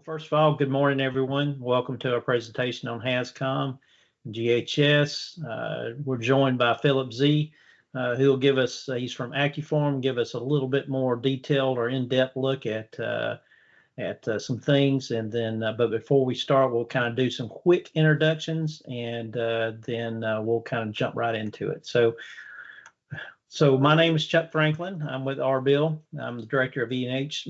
First of all, good morning, everyone. Welcome to our presentation on HAZCOM, GHS. We're joined by Philip Z, who will give us, he's from Accuform, give us a little bit more detailed or in-depth look at some things. And then, but before we start, we'll kind of do some quick introductions, and then we'll kind of jump right into it. So my name is Chuck Franklin. I'm with Arbill. I'm the director of E&H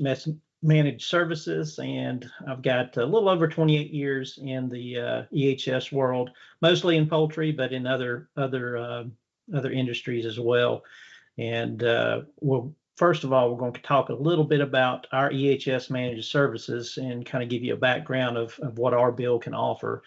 Managed Services, and I've got a little over 28 years in the EHS world, mostly in poultry, but in other industries as well. And first of all, we're going to talk a little bit about our EHS Managed Services and kind of give you a background of what Arbill can offer.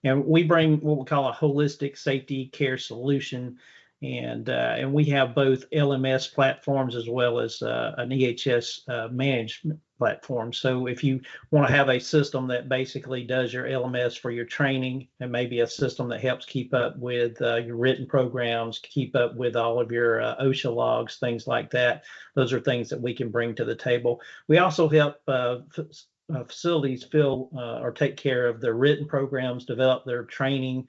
And we bring what we call a holistic safety care solution. And we have both LMS platforms as well as an EHS management platform. So if you want to have a system that basically does your LMS for your training, and maybe a system that helps keep up with your written programs, keep up with all of your OSHA logs, things like that, those are things that we can bring to the table. We also help facilities fill or take care of their written programs, develop their training,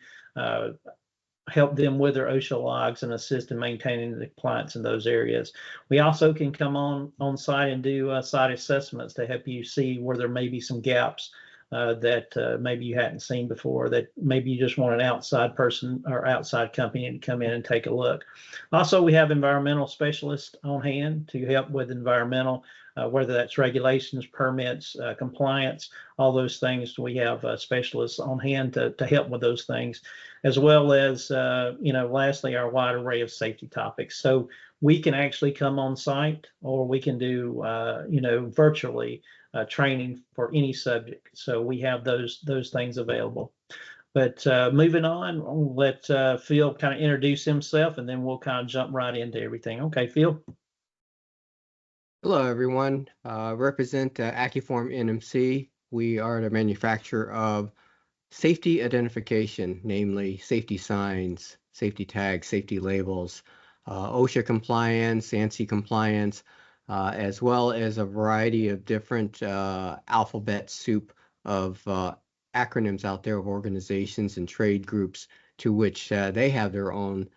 help them with their OSHA logs, and assist in maintaining the compliance in those areas. We also can come on site and do site assessments to help you see where there may be some gaps that maybe you hadn't seen before, that maybe you just want an outside person or outside company to come in and take a look. Also, we have environmental specialists on hand to help with environmental, whether that's regulations, permits, compliance, all those things. We have specialists on hand to help with those things, as well as, lastly, our wide array of safety topics. So we can actually come on site, or we can do, virtually training for any subject. So we have those things available. But moving on, I'll let Phil kind of introduce himself, and then we'll kind of jump right into everything. Okay, Phil. Hello, everyone. Represent AccuformNMC. We are the manufacturer of safety identification, namely safety signs, safety tags, safety labels, OSHA compliance, ANSI compliance, as well as a variety of different alphabet soup of acronyms out there of organizations and trade groups to which they have their own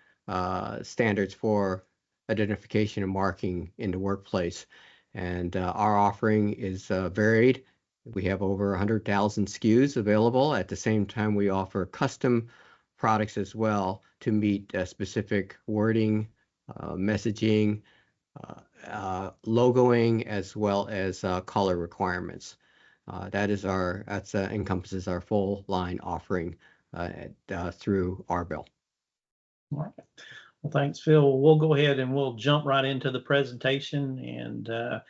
standards for identification and marking in the workplace. And our offering is varied. We have over 100,000 SKUs available. At the same time, we offer custom products as well to meet specific wording, messaging, logoing, as well as color requirements. That encompasses our full line offering through Arbill. All right. Well, thanks, Phil. We'll go ahead and we'll jump right into the presentation. And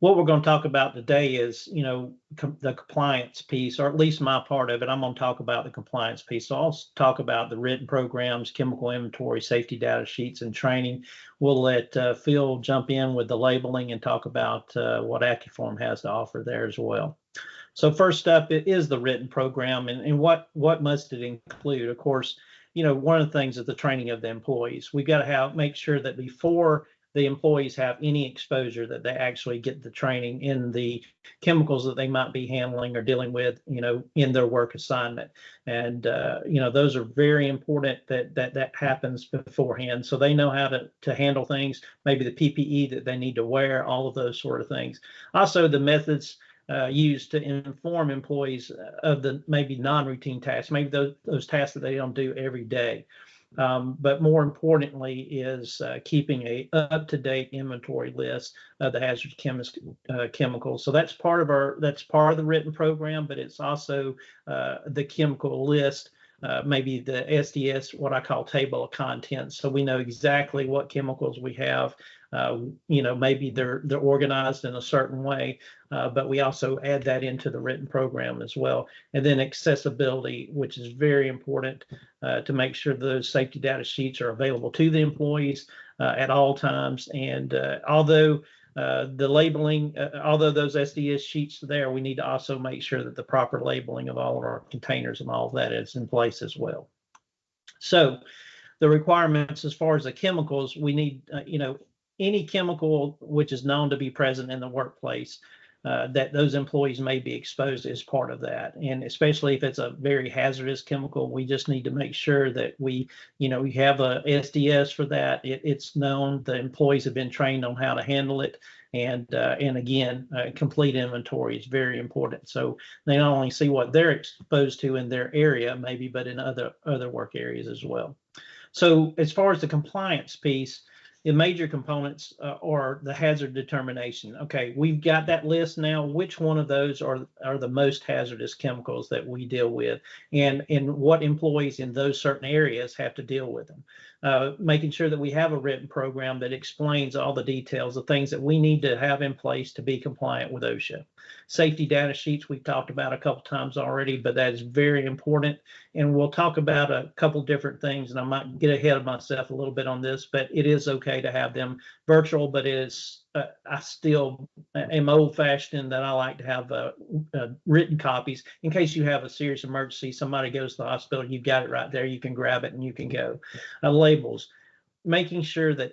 what we're going to talk about today is, the compliance piece, or at least my part of it. I'm going to talk about the compliance piece. So I'll talk about the written programs, chemical inventory, safety data sheets, and training. We'll let Phil jump in with the labeling and talk about what Accuform has to offer there as well. So first up, it is the written program, and what must it include? Of course, one of the things is the training of the employees. We've got to make sure that before the employees have any exposure, that they actually get the training in the chemicals that they might be handling or dealing with, in their work assignment. And, those are very important that happens beforehand. So they know how to handle things, maybe the PPE that they need to wear, all of those sort of things. Also, the methods used to inform employees of the maybe non-routine tasks, maybe those tasks that they don't do every day. But more importantly is keeping a up-to-date inventory list of the hazardous chemicals. So that's part of the written program, but it's also the chemical list, maybe the SDS, what I call table of contents. So we know exactly what chemicals we have. Maybe they're organized in a certain way, but we also add that into the written program as well. And then accessibility, which is very important to make sure those safety data sheets are available to the employees at all times. And although the labeling, although those SDS sheets are there, we need to also make sure that the proper labeling of all of our containers and all of that is in place as well. So the requirements as far as the chemicals, we need, any chemical which is known to be present in the workplace that those employees may be exposed as part of that. And especially if it's a very hazardous chemical, we just need to make sure that we have a SDS for that. It's known, the employees have been trained on how to handle it. And again, complete inventory is very important. So they not only see what they're exposed to in their area, maybe, but in other work areas as well. So as far as the compliance piece, the major components are the hazard determination. Okay, we've got that list now. Which one of those are the most hazardous chemicals that we deal with, and what employees in those certain areas have to deal with them? Making sure that we have a written program that explains all the details, the things that we need to have in place to be compliant with OSHA. Safety data sheets we've talked about a couple times already, but that is very important. And we'll talk about a couple different things, and I might get ahead of myself a little bit on this, but it is okay to have them virtual, but it is, I still am old-fashioned in that I like to have written copies in case you have a serious emergency, somebody goes to the hospital, you've got it right there, you can grab it and you can go. Labels, making sure that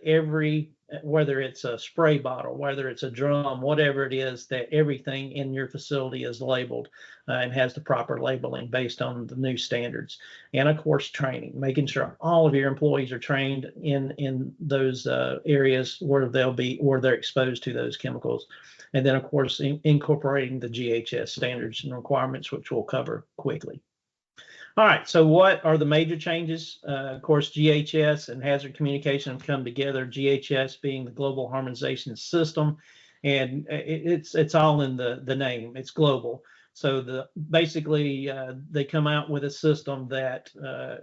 whether it's a spray bottle, whether it's a drum, whatever it is, that everything in your facility is labeled and has the proper labeling based on the new standards. And of course, training, making sure all of your employees are trained in those areas where they're exposed to those chemicals. And then of course, incorporating the GHS standards and requirements, which we'll cover quickly. All right, so what are the major changes? Of course, GHS and hazard communication have come together, GHS being the Global Harmonization System, and it's all in the name, it's global. So basically they come out with a system that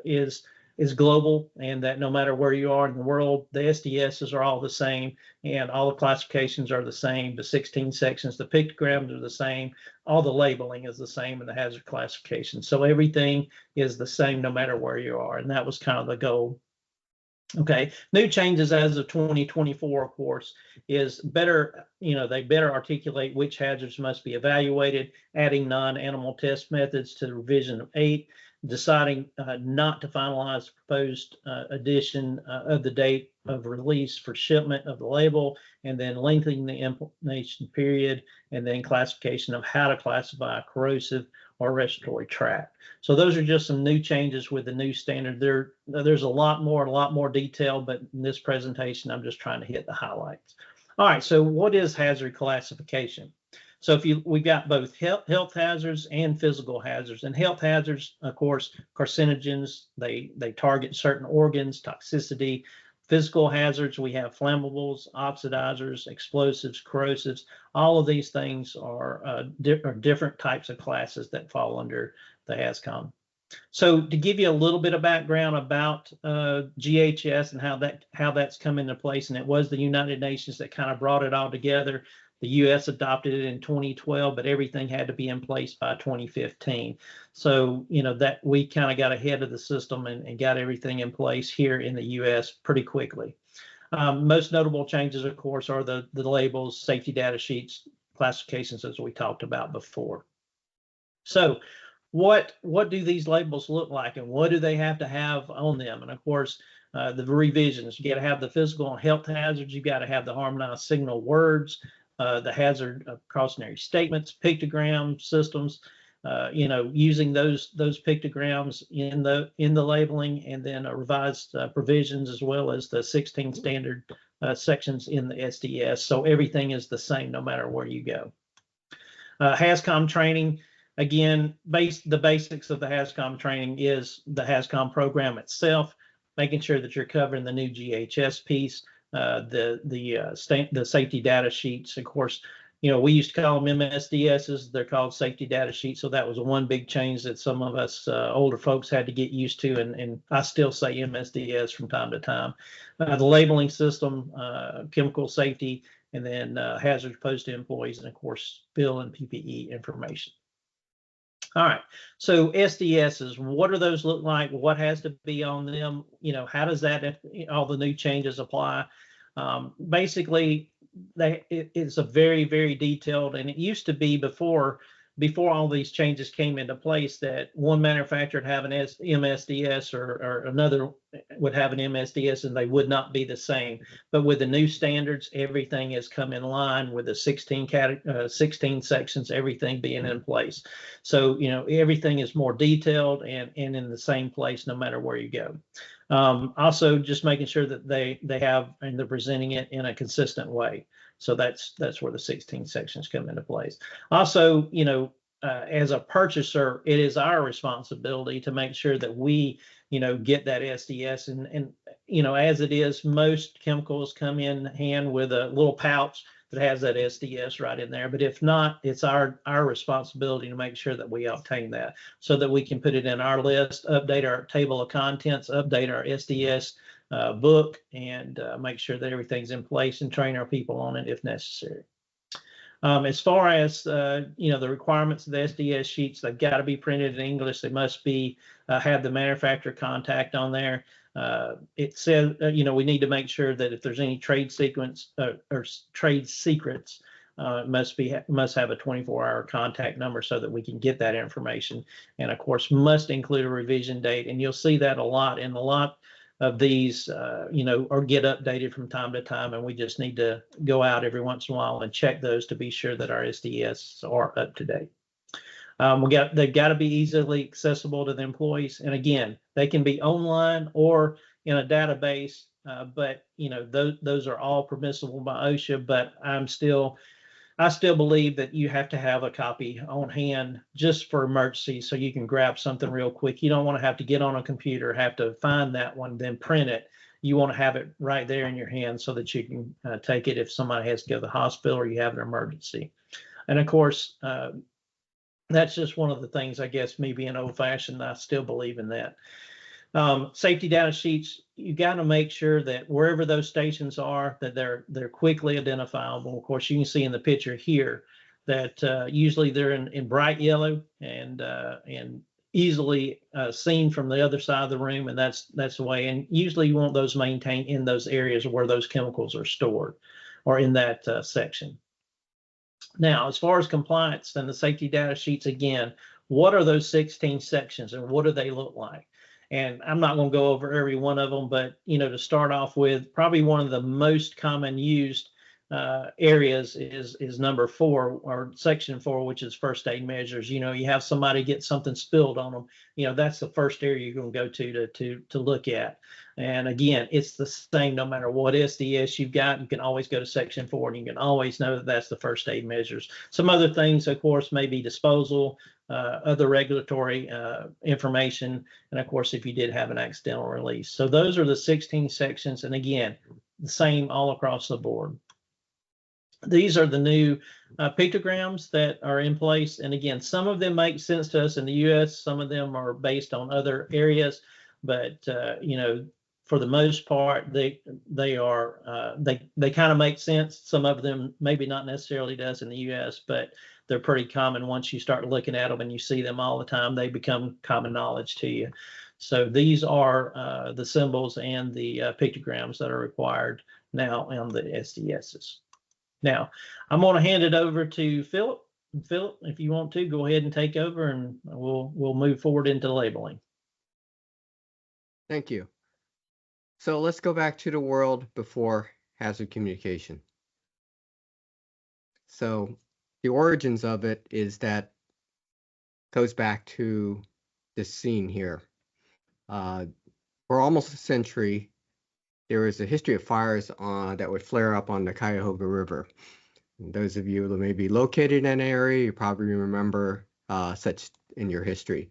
is global, and that no matter where you are in the world, the SDSs are all the same, and all the classifications are the same. The 16 sections, the pictograms are the same, all the labeling is the same in the hazard classification. So everything is the same no matter where you are, and that was kind of the goal. Okay, new changes as of 2024, of course, is better, they better articulate which hazards must be evaluated, adding non-animal test methods to the revision of 8, deciding not to finalize the proposed addition of the date of release for shipment of the label, and then lengthening the implementation period, and then classification of how to classify a corrosive or respiratory tract. So those are just some new changes with the new standard. There's a lot more detail, but in this presentation, I'm just trying to hit the highlights. All right, so what is hazard classification? So we've got both health hazards and physical hazards. And health hazards, of course, carcinogens, they target certain organs, toxicity. Physical hazards, we have flammables, oxidizers, explosives, corrosives. All of these things are different types of classes that fall under the HAZCOM. So to give you a little bit of background about GHS and how that's come into place, and it was the United Nations that kind of brought it all together. The U.S. adopted it in 2012, but everything had to be in place by 2015. So, that we kind of got ahead of the system and got everything in place here in the U.S. pretty quickly. Most notable changes, of course, are the labels, safety data sheets, classifications, as we talked about before. So what do these labels look like, and what do they have to have on them? And of course, the revisions, you got to have the physical and health hazards, you got to have the harmonized signal words, the hazard of cautionary statements, pictogram systems, using those pictograms in the labeling, and then revised provisions, as well as the 16 standard sections in the SDS. So everything is the same no matter where you go. HAZCOM training, again, the basics of the HAZCOM training is the HAZCOM program itself, making sure that you're covering the new GHS piece, the safety data sheets. Of course, we used to call them MSDSs. They're called safety data sheets. So that was one big change that some of us older folks had to get used to. And I still say MSDS from time to time. The labeling system, chemical safety, and then hazards posed to employees, and of course, spill and PPE information. All right, so SDSs, what do those look like? What has to be on them? How does that, all the new changes apply? Basically, it's a very, very detailed, and it used to be before, before all these changes came into place, that one manufacturer would have an MSDS or another would have an MSDS, and they would not be the same. But with the new standards, everything has come in line with the 16 sections, everything being in place. So, everything is more detailed and in the same place no matter where you go. Also, just making sure that they have and they're presenting it in a consistent way. So that's where the 16 sections come into place. Also, as a purchaser, it is our responsibility to make sure that we, get that SDS. And as it is, most chemicals come in hand with a little pouch that has that SDS right in there. But if not, it's our responsibility to make sure that we obtain that so that we can put it in our list, update our table of contents, update our SDS book, and make sure that everything's in place and train our people on it if necessary. As far as the requirements of the SDS sheets, they've got to be printed in English. They must be have the manufacturer contact on there. It says we need to make sure that if there's any trade sequence or trade secrets, must have a 24-hour contact number so that we can get that information. And of course, must include a revision date. And you'll see that a lot in a lot of these, or get updated from time to time, and we just need to go out every once in a while and check those to be sure that our SDS are up to date. They've got to be easily accessible to the employees, and again, they can be online or in a database, but those are all permissible by OSHA. But I still believe that you have to have a copy on hand just for emergencies so you can grab something real quick. You don't want to have to get on a computer, have to find that one, then print it. You want to have it right there in your hand so that you can take it if somebody has to go to the hospital or you have an emergency. And of course, that's just one of the things, I guess, me being old-fashioned, I still believe in that. Safety data sheets, you got to make sure that wherever those stations are, that they're quickly identifiable. Of course, you can see in the picture here that usually they're in bright yellow and easily seen from the other side of the room, and that's the way. And usually you want those maintained in those areas where those chemicals are stored or in that section. Now, as far as compliance and the safety data sheets, again, what are those 16 sections and what do they look like? And I'm not going to go over every one of them, but to start off with, probably one of the most common used areas is number 4 or section 4, which is first aid measures. You have somebody get something spilled on them. That's the first area you're going to go to look at. And again, it's the same no matter what SDS you've got. You can always go to section 4, and you can always know that that's the first aid measures. Some other things, of course, may be disposal, other regulatory information, and of course, if you did have an accidental release. So those are the 16 sections, and again, the same all across the board. These are the new pictograms that are in place. And again, some of them make sense to us in the US, some of them are based on other areas, but for the most part, they kind of make sense. Some of them maybe not necessarily does in the US, but they're pretty common. Once you start looking at them and you see them all the time, they become common knowledge to you. So these are the symbols and the pictograms that are required now on the SDSs. Now, I'm going to hand it over to Philip. Philip, if you want to, go ahead and take over, and we'll move forward into labeling. Thank you. So let's go back to the world before hazard communication. So the origins of it goes back to this scene here. For almost a century, there was a history of fires that would flare up on the Cuyahoga River. And those of you that may be located in an area, you probably remember such in your history.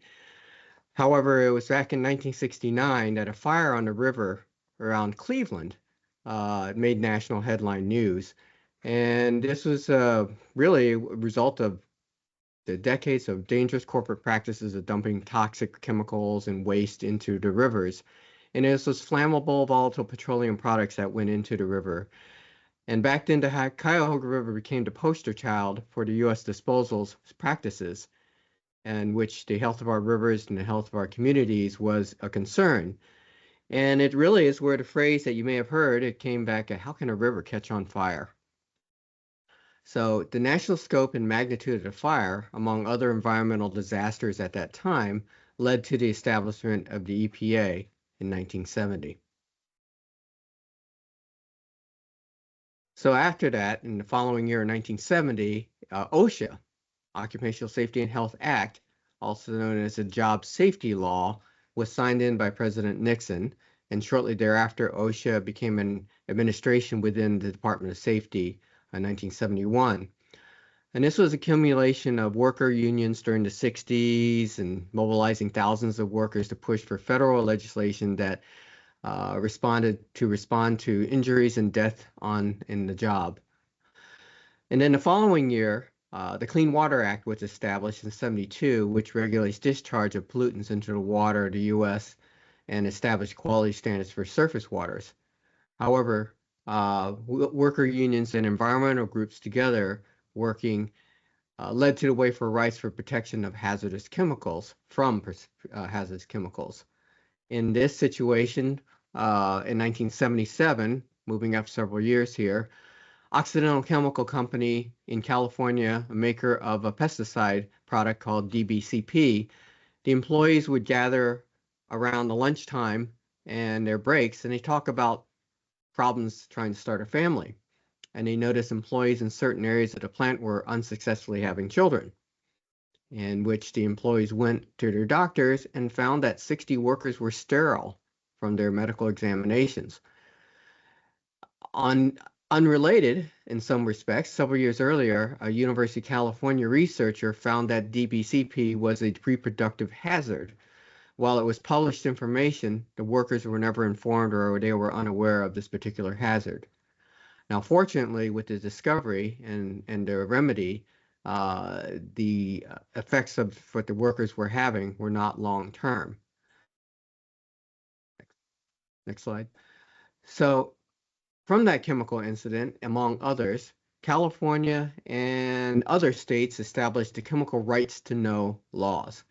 However, it was back in 1969 that a fire on the river around Cleveland made national headline news. And this was really a result of the decades of dangerous corporate practices of dumping toxic chemicals and waste into the rivers. And it was flammable, volatile petroleum products that went into the river. And back then, the Cuyahoga River became the poster child for the U.S. disposals practices, in which the health of our rivers and the health of our communities was a concern. And it really is where the phrase that you may have heard, it came back at, how can a river catch on fire? So the national scope and magnitude of the fire, among other environmental disasters at that time, led to the establishment of the EPA in 1970. So after that, in the following year, 1970, OSHA, Occupational Safety and Health Act, also known as the Job Safety Law, was signed in by President Nixon, and shortly thereafter, OSHA became an administration within the Department of Safety in 1971. And this was accumulation of worker unions during the 60s and mobilizing thousands of workers to push for federal legislation that respond to injuries and death in the job. And then the following year, the Clean Water Act was established in 72, which regulates discharge of pollutants into the water of the U.S. and established quality standards for surface waters. However, worker unions and environmental groups together working led to the way for rights for protection of hazardous chemicals from hazardous chemicals. In this situation, in 1977, moving up several years here, Occidental Chemical Company in California, a maker of a pesticide product called DBCP, the employees would gather around the lunchtime and their breaks, and they talk about problems trying to start a family. And they noticed employees in certain areas of the plant were unsuccessfully having children, in which the employees went to their doctors and found that 60 workers were sterile from their medical examinations. Unrelated in some respects, several years earlier, a University of California researcher found that DBCP was a reproductive hazard. While it was published information, the workers were never informed or they were unaware of this particular hazard. Now, fortunately, with the discovery and the remedy, the effects of what the workers were having were not long-term. Next slide. So, from that chemical incident, among others, California and other states established the Chemical Rights to Know laws.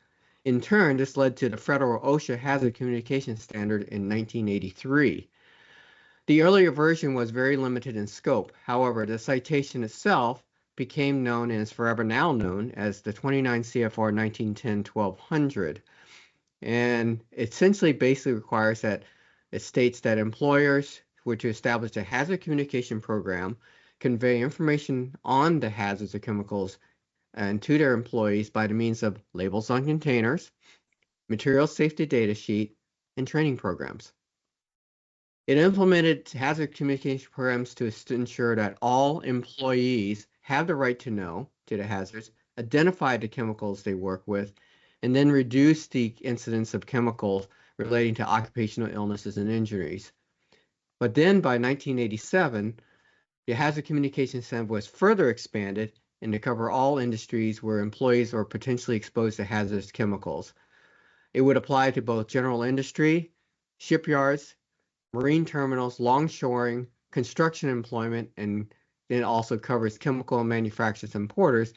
In turn, this led to the federal OSHA Hazard Communication Standard in 1983. The earlier version was very limited in scope. However, the citation itself became known and is forever now known as the 29 CFR 1910-1200. And essentially basically requires that it states that employers were to establish a hazard communication program, convey information on the hazards of chemicals and to their employees by the means of labels on containers, material safety data sheet, and training programs. It implemented hazard communication programs to ensure that all employees have the right to know to the hazards, identify the chemicals they work with, and then reduce the incidence of chemicals relating to occupational illnesses and injuries. But then by 1987, the Hazard Communication Center was further expanded and to cover all industries where employees are potentially exposed to hazardous chemicals. It would apply to both general industry, shipyards, marine terminals, longshoring, construction employment, and then also covers chemical manufacturers and importers,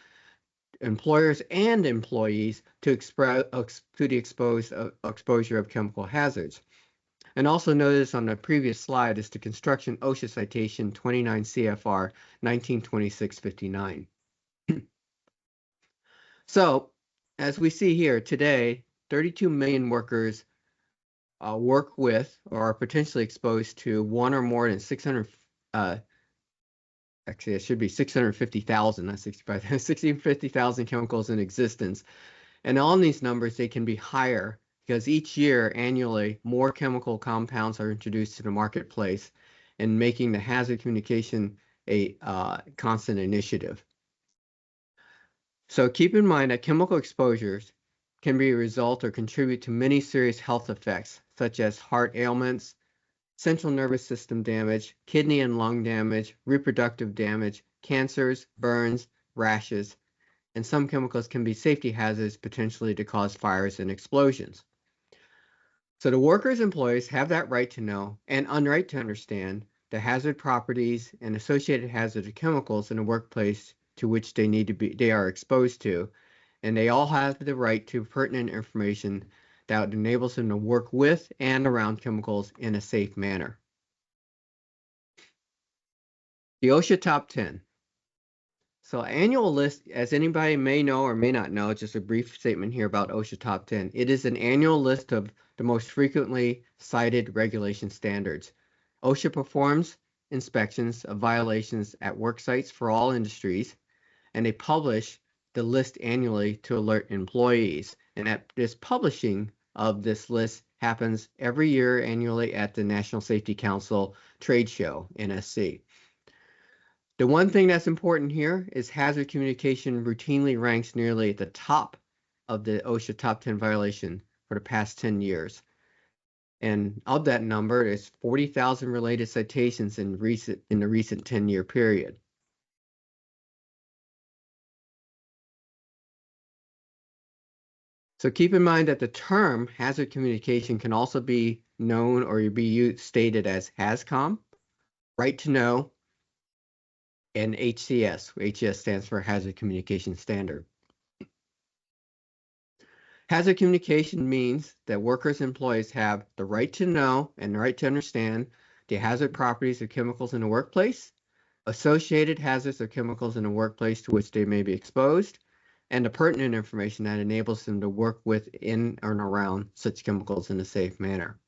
employers and employees to the exposure of chemical hazards. And also notice on the previous slide is the construction OSHA citation 29 CFR 1926-59. So, as we see here today, 32 million workers work with or are potentially exposed to one or more than 600, actually it should be 650,000, not 65, 650,000 chemicals in existence. And on these numbers, they can be higher because each year, annually, more chemical compounds are introduced to the marketplace and making the hazard communication a constant initiative. So keep in mind that chemical exposures can be a result or contribute to many serious health effects, such as heart ailments, central nervous system damage, kidney and lung damage, reproductive damage, cancers, burns, rashes, and some chemicals can be safety hazards potentially to cause fires and explosions. So the workers' employees have that right to know and right to understand the hazard properties and associated hazardous chemicals in the workplace to which they are exposed to, and they all have the right to pertinent information that enables them to work with and around chemicals in a safe manner. The OSHA Top 10. So annual list, as anybody may know or may not know, just a brief statement here about OSHA Top 10. It is an annual list of the most frequently cited regulation standards. OSHA performs inspections of violations at work sites for all industries, and they publish the list annually to alert employees. And that this publishing of this list happens every year annually at the National Safety Council trade show, NSC. The one thing that's important here is hazard communication routinely ranks nearly at the top of the OSHA Top 10 violation for the past 10 years. And of that number is 40,000 related citations in the recent 10-year period. So keep in mind that the term hazard communication can also be known or be stated as HAZCOM, right to know, and HCS. HCS stands for Hazard Communication Standard. Hazard communication means that workers and employees have the right to know and the right to understand the hazard properties of chemicals in the workplace, associated hazards of chemicals in the workplace to which they may be exposed, and the pertinent information that enables them to work within and around such chemicals in a safe manner.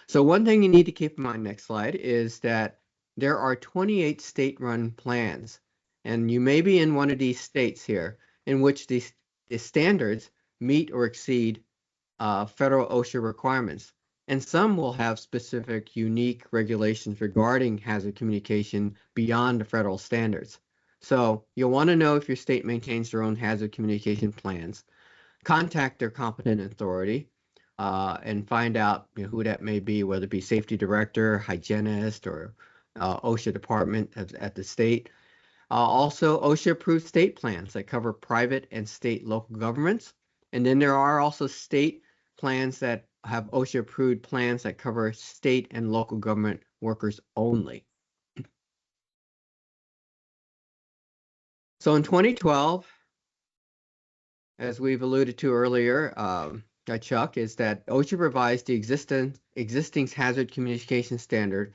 So one thing you need to keep in mind, next slide, is that there are 28 state-run plans, and you may be in one of these states here in which the standards meet or exceed federal OSHA requirements. And some will have specific unique regulations regarding hazard communication beyond the federal standards. So you'll want to know if your state maintains their own hazard communication plans. Contact their competent authority and find out who that may be, whether it be safety director, hygienist, or OSHA department at the state. Also, OSHA-approved state plans that cover private and state local governments. And then there are also state plans that have OSHA-approved plans that cover state and local government workers only. So in 2012, as we've alluded to earlier, Chuck, is that OSHA revised the existing hazard communication standard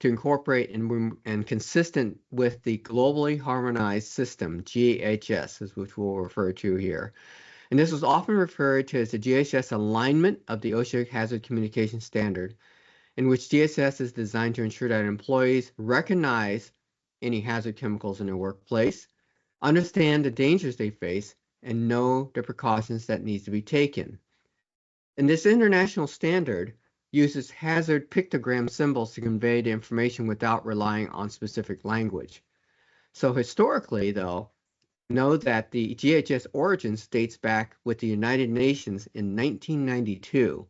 to incorporate and consistent with the Globally Harmonized System, GHS, which we'll refer to here. And this was often referred to as the GHS alignment of the OSHA hazard communication standard, in which GHS is designed to ensure that employees recognize any hazard chemicals in their workplace, understand the dangers they face, and know the precautions that need to be taken. And this international standard uses hazard pictogram symbols to convey the information without relying on specific language. So historically, though, know that the GHS origins dates back with the United Nations in 1992,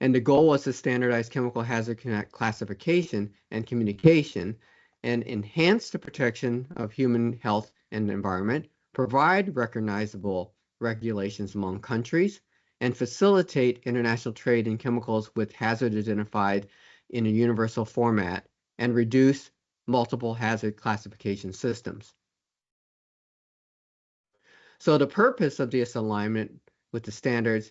and the goal was to standardize chemical hazard classification and communication and enhance the protection of human health and the environment, provide recognizable regulations among countries, and facilitate international trade in chemicals with hazard identified in a universal format, and reduce multiple hazard classification systems. So the purpose of this alignment with the standards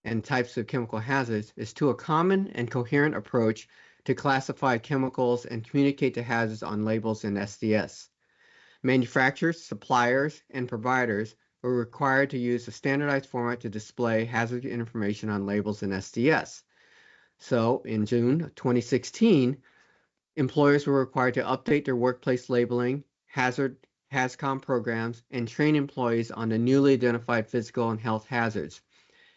and types of chemical hazards is to a common and coherent approach to classify chemicals and communicate the hazards on labels in SDS. Manufacturers, suppliers, and providers were required to use a standardized format to display hazard information on labels in SDS. So in June 2016, employers were required to update their workplace labeling, HAZCOM programs, and train employees on the newly identified physical and health hazards.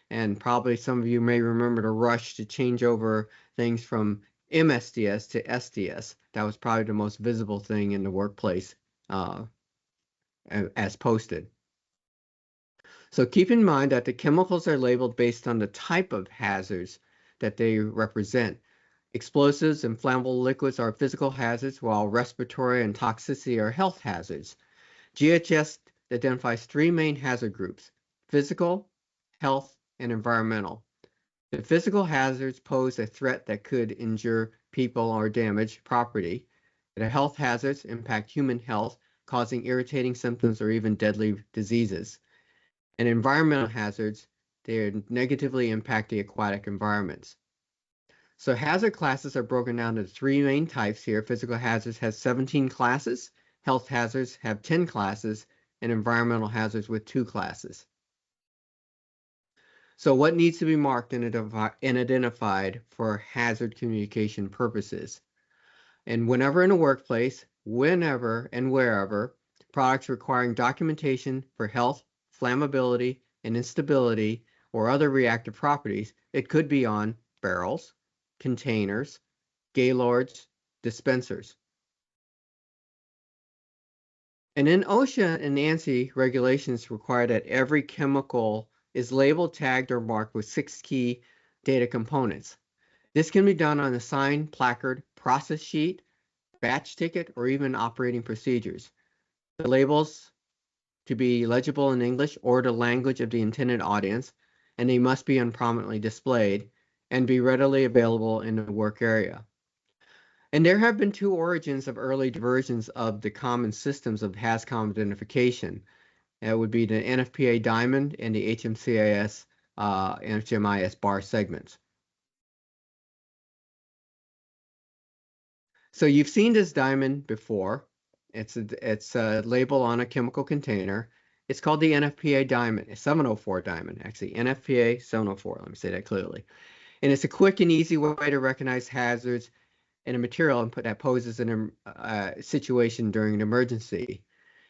And probably some of you may remember the rush to change over things from MSDS to SDS. That was probably the most visible thing in the workplace as posted. So keep in mind that the chemicals are labeled based on the type of hazards that they represent. Explosives and flammable liquids are physical hazards, while respiratory and toxicity are health hazards. GHS identifies three main hazard groups: physical, health, and environmental. The physical hazards pose a threat that could injure people or damage property. The health hazards impact human health, causing irritating symptoms or even deadly diseases. And environmental hazards, they negatively impact the aquatic environments. So hazard classes are broken down into three main types here. Physical hazards has 17 classes, health hazards have 10 classes, and environmental hazards with 2 classes. So what needs to be marked and identified for hazard communication purposes? And whenever in a workplace, whenever and wherever, products requiring documentation for health, flammability, and instability, or other reactive properties, it could be on barrels, containers, gaylords, dispensers. And in OSHA and ANSI regulations require that every chemical is labeled, tagged, or marked with 6 key data components. This can be done on a sign, placard, process sheet, batch ticket, or even operating procedures. The labels to be legible in English or the language of the intended audience, and they must be unprominently displayed and be readily available in the work area. And there have been 2 origins of early versions of the common systems of HAZCOM identification. That would be the NFPA diamond and the HMIS bar segments. So you've seen this diamond before. It's a label on a chemical container. It's called the NFPA diamond, a 704 diamond, actually. NFPA 704, let me say that clearly. And it's a quick and easy way to recognize hazards in a material and that poses a situation during an emergency.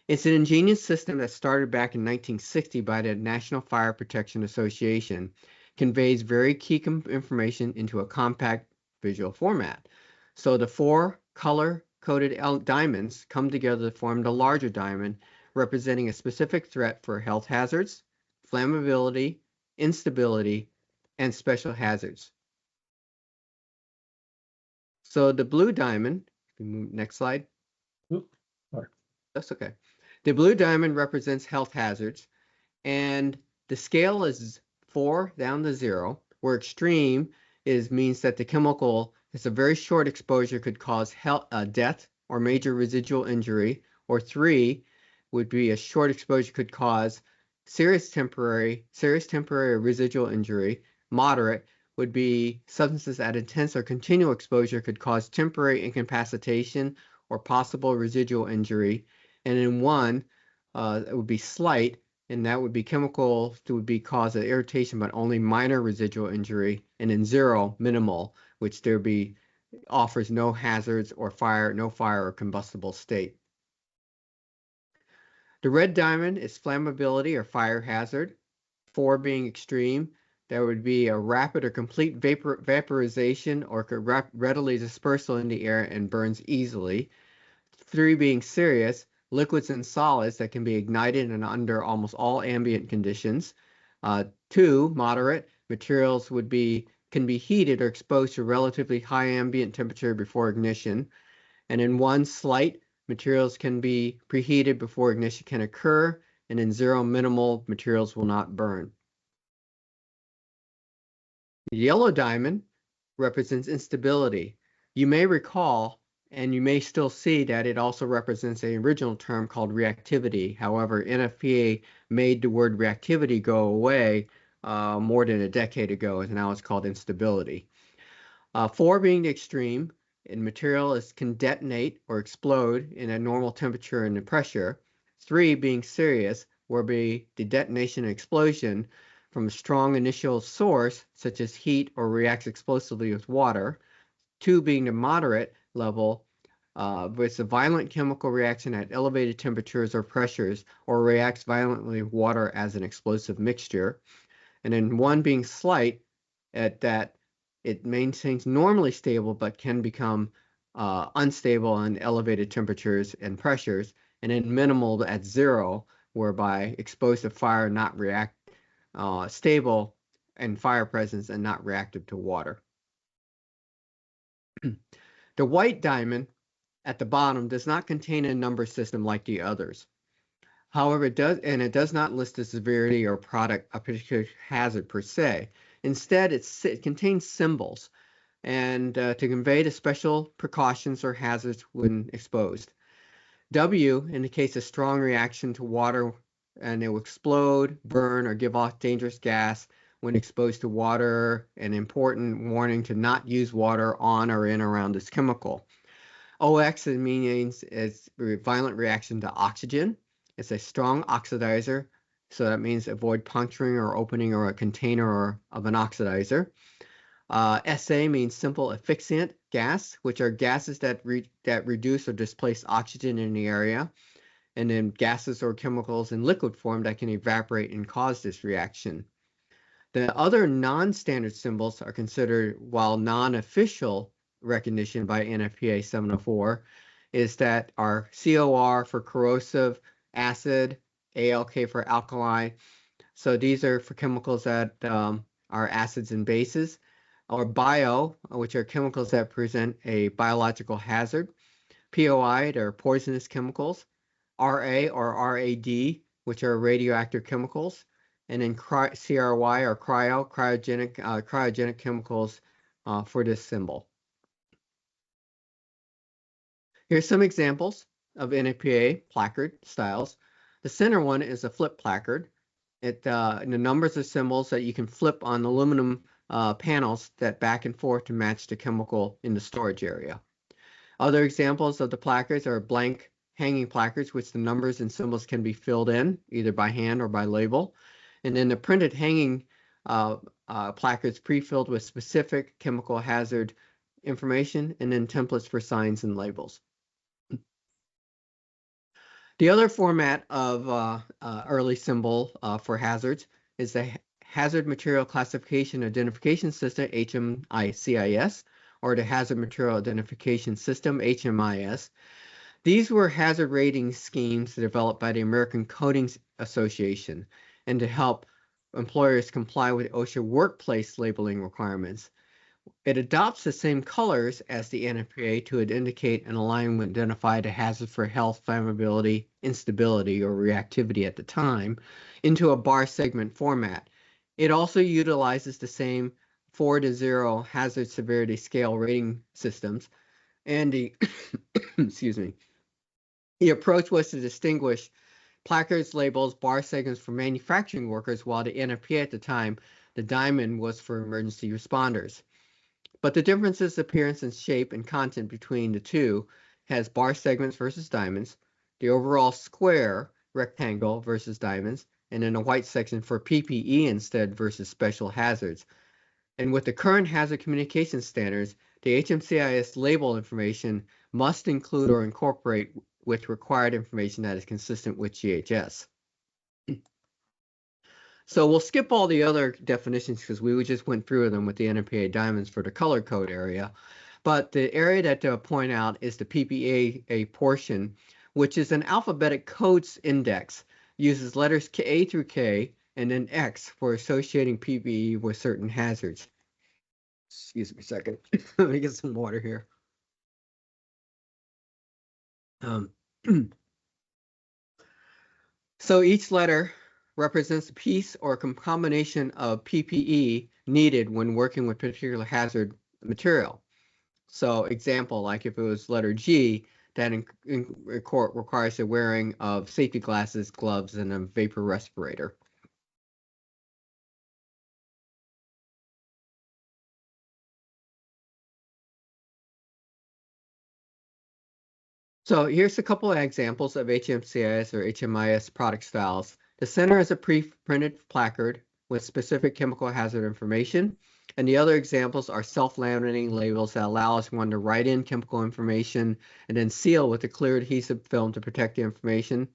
It's an ingenious system that started back in 1960 by the National Fire Protection Association, conveys very key information into a compact visual format. So the 4 color-coded diamonds come together to form the larger diamond, representing a specific threat for health hazards, flammability, instability, and special hazards. So the blue diamond, next slide. Oop, sorry. That's okay. The blue diamond represents health hazards, and the scale is 4 down to 0, where extreme means that the chemical is a very short exposure could cause death or major residual injury, or 3 would be a short exposure could cause serious temporary residual injury. Moderate would be substances at intense or continual exposure could cause temporary incapacitation or possible residual injury. And in 1, it would be slight, and that would be chemical that would be cause of irritation but only minor residual injury. And in 0, minimal, which offers no hazards or no fire or combustible state. The red diamond is flammability or fire hazard. 4 being extreme, there would be a rapid or complete vaporization or could readily dispersal in the air and burns easily. 3 being serious, liquids and solids that can be ignited and under almost all ambient conditions. 2, moderate, materials can be heated or exposed to relatively high ambient temperature before ignition. And in 1, slight, materials can be preheated before ignition can occur. And in 0, minimal, materials will not burn. The yellow diamond represents instability. You may recall, and you may still see, that it also represents an original term called reactivity. However, NFPA made the word reactivity go away more than a decade ago, and now it's called instability. 4 being the extreme, and material can detonate or explode in a normal temperature and pressure. 3 being serious, where be the detonation and explosion from a strong initial source, such as heat, or reacts explosively with water. 2 being the moderate level, with a violent chemical reaction at elevated temperatures or pressures, or reacts violently with water as an explosive mixture. And then 1 being slight, at that it maintains normally stable but can become unstable on elevated temperatures and pressures. And then minimal at 0, whereby exposed to fire, not react stable and fire presence and not reactive to water. The white diamond at the bottom does not contain a number system like the others. However, it does not list the severity or a particular hazard per se. Instead, it contains symbols and to convey the special precautions or hazards when exposed. W indicates a strong reaction to water, and it will explode, burn, or give off dangerous gas when exposed to water. An important warning to not use water on or in around this chemical. OX means it's a violent reaction to oxygen. It's a strong oxidizer, so that means avoid puncturing or opening or a container of an oxidizer. SA means simple asphyxiant gas, which are gases that reduce or displace oxygen in the area, and then gases or chemicals in liquid form that can evaporate and cause this reaction. The other non-standard symbols are considered, while non-official recognition by NFPA 704, is that our COR for corrosive, acid, ALK for alkali. So these are for chemicals that are acids and bases, or bio, which are chemicals that present a biological hazard. POI, they're poisonous chemicals. RA or RAD, which are radioactive chemicals. And then CRY or cryogenic chemicals for this symbol. Here's some examples of NFPA placard styles. The center one is a flip placard. The numbers of symbols that you can flip on aluminum panels that back and forth to match the chemical in the storage area. Other examples of the placards are blank hanging placards, which the numbers and symbols can be filled in either by hand or by label. And then the printed hanging placards pre-filled with specific chemical hazard information, and then templates for signs and labels. The other format of early symbol for hazards is the Hazard Material Classification Identification System, HMICIS, or the Hazard Material Identification System, HMIS. These were hazard rating schemes developed by the American Coding Association and to help employers comply with OSHA workplace labeling requirements. It adopts the same colors as the NFPA to indicate and align with identify the hazard for health, flammability, instability, or reactivity at the time into a bar segment format. It also utilizes the same 4 to 0 hazard severity scale rating systems, and the excuse me. The approach was to distinguish placards, labels, bar segments for manufacturing workers, while the NFPA at the time, the diamond was for emergency responders. But the differences, appearance, and shape and content between the two has bar segments versus diamonds, the overall square rectangle versus diamonds, and then a white section for PPE instead versus special hazards. And with the current hazard communication standards, the HMCIS label information must include or incorporate with required information that is consistent with GHS. So we'll skip all the other definitions because we just went through them with the NFPA diamonds for the color code area. But the area that to point out is the PPA portion, which is an alphabetic codes index, uses letters A through K and then X for associating PPE with certain hazards. Excuse me a second. Let me get some water here. So each letter represents a piece or a combination of PPE needed when working with particular hazard material. So example, like if it was letter G, that requires the wearing of safety glasses, gloves, and a vapor respirator. So here's a couple of examples of HMCIS or HMIS product styles. The center is a pre-printed placard with specific chemical hazard information, and the other examples are self-laminating labels that allow us to write in chemical information and then seal with a clear adhesive film to protect the information.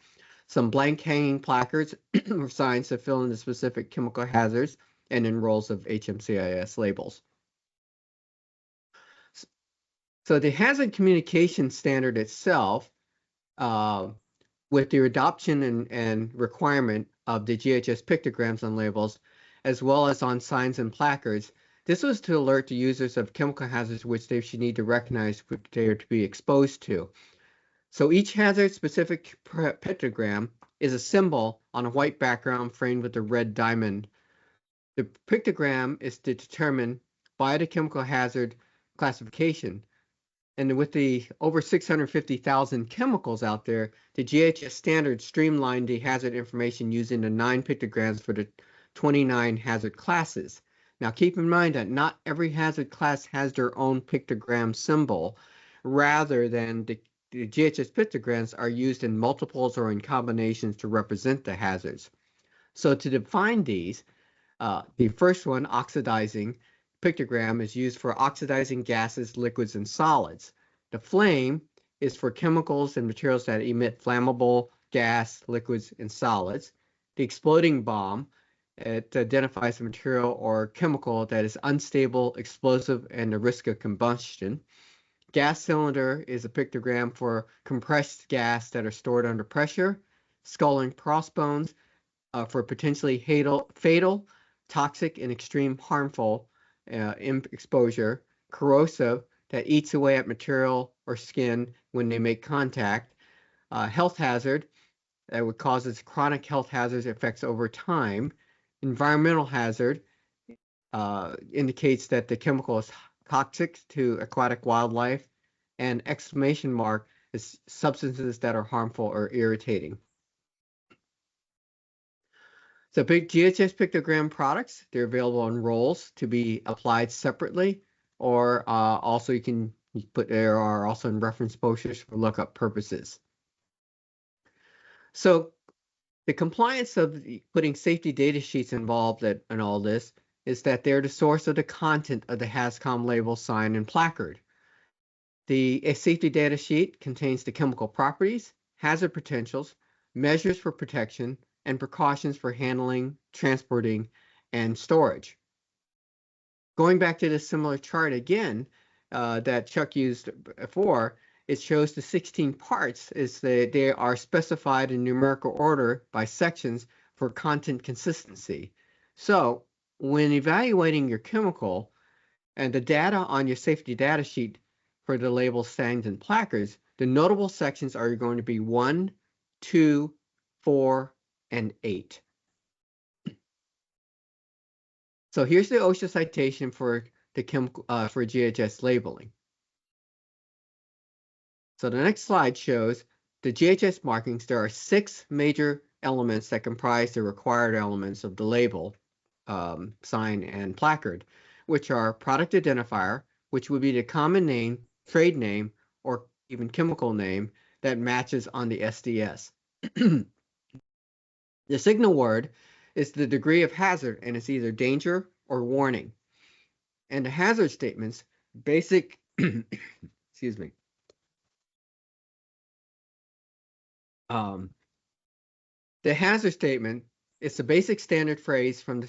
Some blank hanging placards or signs to fill in the specific chemical hazards, and then rolls of HMCIS labels. So the hazard communication standard itself, with the adoption and requirement of the GHS pictograms on labels, as well as on signs and placards, this was to alert the users of chemical hazards which they should need to recognize what they are to be exposed to. So each hazard-specific pictogram is a symbol on a white background framed with a red diamond. The pictogram is determined by the chemical hazard classification. And with the over 650,000 chemicals out there, the GHS standard streamlined the hazard information using the 9 pictograms for the 29 hazard classes. Now keep in mind that not every hazard class has their own pictogram symbol. rather than the GHS pictograms are used in multiples or in combinations to represent the hazards. So to define these, the first one, oxidizing pictogram, is used for oxidizing gases, liquids, and solids. The flame is for chemicals and materials that emit flammable gas, liquids, and solids. The exploding bomb, it identifies a material or chemical that is unstable, explosive, and a risk of combustion. Gas cylinder is a pictogram for compressed gas that are stored under pressure. Skull and crossbones for potentially fatal, toxic, and extreme harmful exposure. Corrosive, that eats away at material or skin when they make contact. Health hazard, that would cause chronic health hazards effects over time. Environmental hazard indicates that the chemical is toxic to aquatic wildlife. And exclamation mark is substances that are harmful or irritating. So big GHS pictogram products, they're available in rolls to be applied separately, or also there are also in reference posters for lookup purposes. So the compliance of putting safety data sheets involved in all this is that they're the source of the content of the HAZCOM label, sign, and placard. The safety data sheet contains the chemical properties, hazard potentials, measures for protection, and precautions for handling, transporting, and storage. Going back to this similar chart again that Chuck used before, it shows the 16 parts they are specified in numerical order by sections for content consistency. So when evaluating your chemical and the data on your safety data sheet for the labels, signs, and placards, the notable sections are going to be 1, 2, 4, and 8. So here's the OSHA citation for the chemical for GHS labeling. So the next slide shows the GHS markings. There are 6 major elements that comprise the required elements of the label, sign, and placard, which are product identifier, which would be the common name, trade name, or even chemical name that matches on the SDS. The signal word is the degree of hazard, and it's either danger or warning. And the hazard statements, basic, excuse me. The hazard statement is the basic standard phrase from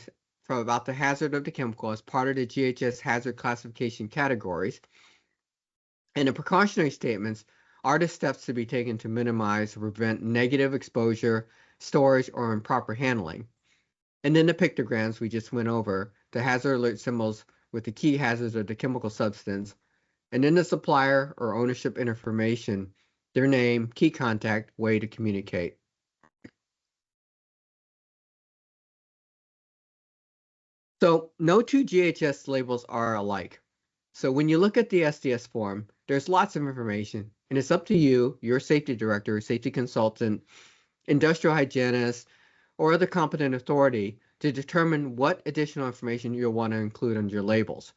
about the hazard of the chemical as part of the GHS hazard classification categories. And the precautionary statements are the steps to be taken to minimize or prevent negative exposure, storage, or improper handling. And then the pictograms we just went over, the hazard alert symbols with the key hazards of the chemical substance, and then the supplier or ownership information, their name, key contact, way to communicate. So no two GHS labels are alike. So when you look at the SDS form, there's lots of information, and it's up to you, your safety director, safety consultant, industrial hygienist, or other competent authority to determine what additional information you'll want to include on your labels.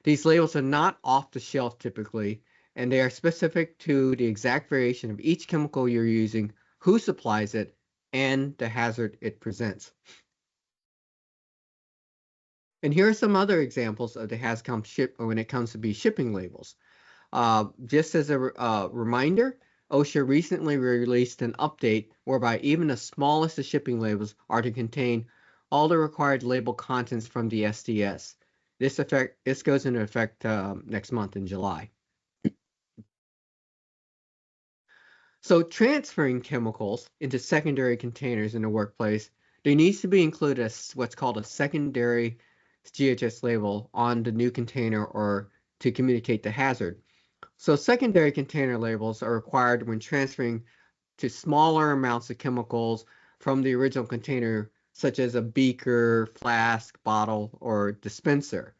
These labels are not off the shelf typically, and they are specific to the exact variation of each chemical you're using, who supplies it, and the hazard it presents. And here are some other examples of the HAZCOM when it comes to shipping labels. Just as a reminder, OSHA recently released an update whereby even the smallest of shipping labels are to contain all the required label contents from the SDS. This goes into effect next month in July. So transferring chemicals into secondary containers in the workplace, there needs to be included what's called a secondary GHS label on the new container or to communicate the hazard. So secondary container labels are required when transferring to smaller amounts of chemicals from the original container, such as a beaker, flask, bottle, or dispenser.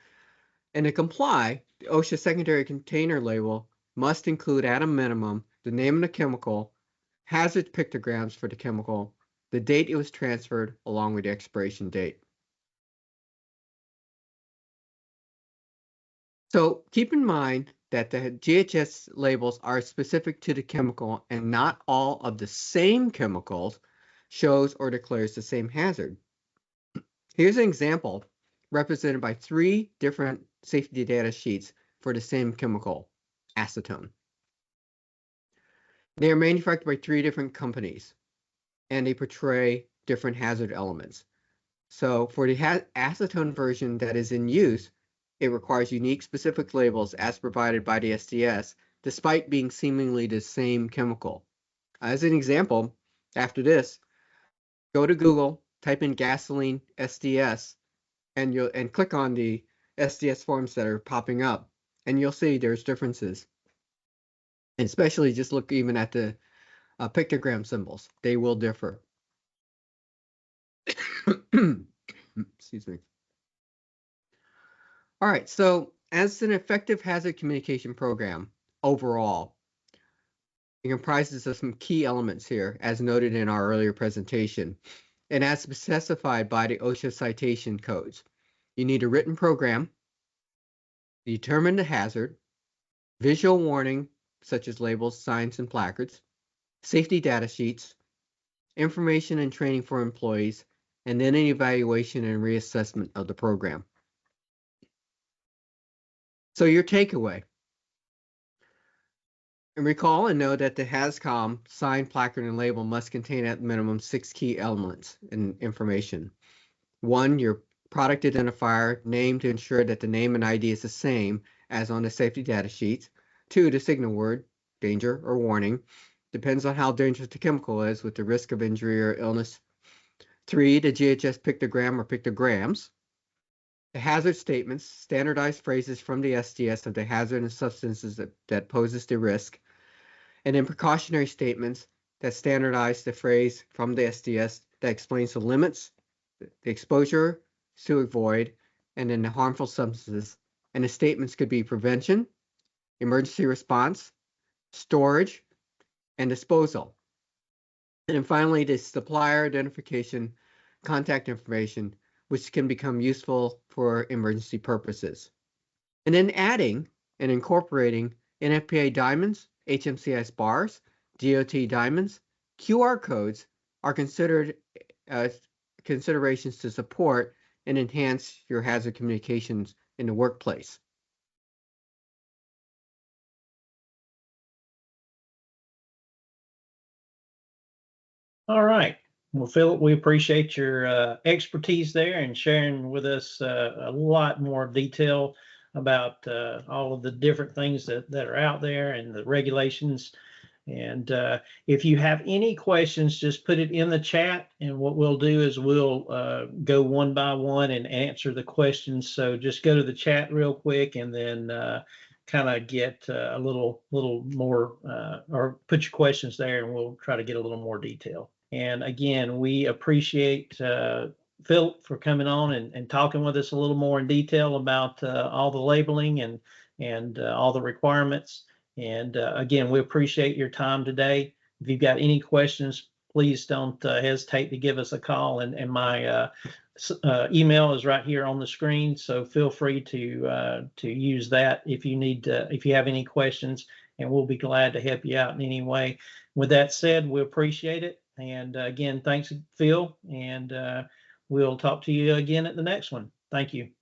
And to comply, the OSHA secondary container label must include at a minimum the name of the chemical, hazard pictograms for the chemical, the date it was transferred, along with the expiration date. So keep in mind that the GHS labels are specific to the chemical, and not all of the same chemicals shows or declares the same hazard. Here's an example represented by 3 different safety data sheets for the same chemical, acetone. They are manufactured by 3 different companies, and they portray different hazard elements. So for the acetone version that is in use, it requires unique specific labels as provided by the SDS, despite being seemingly the same chemical. As an example, after this, go to Google, type in gasoline SDS, and click on the SDS forms that are popping up, and you'll see there's differences. And especially just look even at the pictogram symbols. They will differ. Excuse me. All right, so as an effective hazard communication program overall, it comprises of some key elements here, as noted in our earlier presentation, and as specified by the OSHA citation codes. You need a written program, determine the hazard, visual warning, such as labels, signs, and placards, safety data sheets, information and training for employees, and then an evaluation and reassessment of the program. So your takeaway. And recall and know that the HAZCOM sign, placard, and label must contain at minimum 6 key elements and information. 1, your product identifier, name to ensure that the name and ID is the same as on the safety data sheets. 2, the signal word, danger or warning. Depends on how dangerous the chemical is with the risk of injury or illness. 3, the GHS pictogram or pictograms. The hazard statements, standardized phrases from the SDS of the hazard and substances that poses the risk. And then precautionary statements that standardize the phrase from the SDS that explains the limits, the exposure to avoid, and then the harmful substances. And the statements could be prevention, emergency response, storage, and disposal. And then finally, the supplier identification, contact information, which can become useful for emergency purposes. And then adding and incorporating NFPA diamonds, HMCS bars, DOT diamonds, QR codes are considered considerations to support and enhance your hazard communications in the workplace. All right. Well, Philip, we appreciate your expertise there and sharing with us a lot more detail about all of the different things that are out there and the regulations. And if you have any questions, just put it in the chat. And what we'll do is we'll go one by one and answer the questions. So just go to the chat real quick and then kind of get a little more or put your questions there and we'll try to get a little more detail. And again, we appreciate Philip for coming on and talking with us a little more in detail about all the labeling and all the requirements. And again, we appreciate your time today. If you've got any questions, please don't hesitate to give us a call. And my email is right here on the screen, so feel free to use that if you need if you have any questions, and we'll be glad to help you out in any way. With that said, we appreciate it. And again, thanks, Phil, and we'll talk to you again at the next one. Thank you.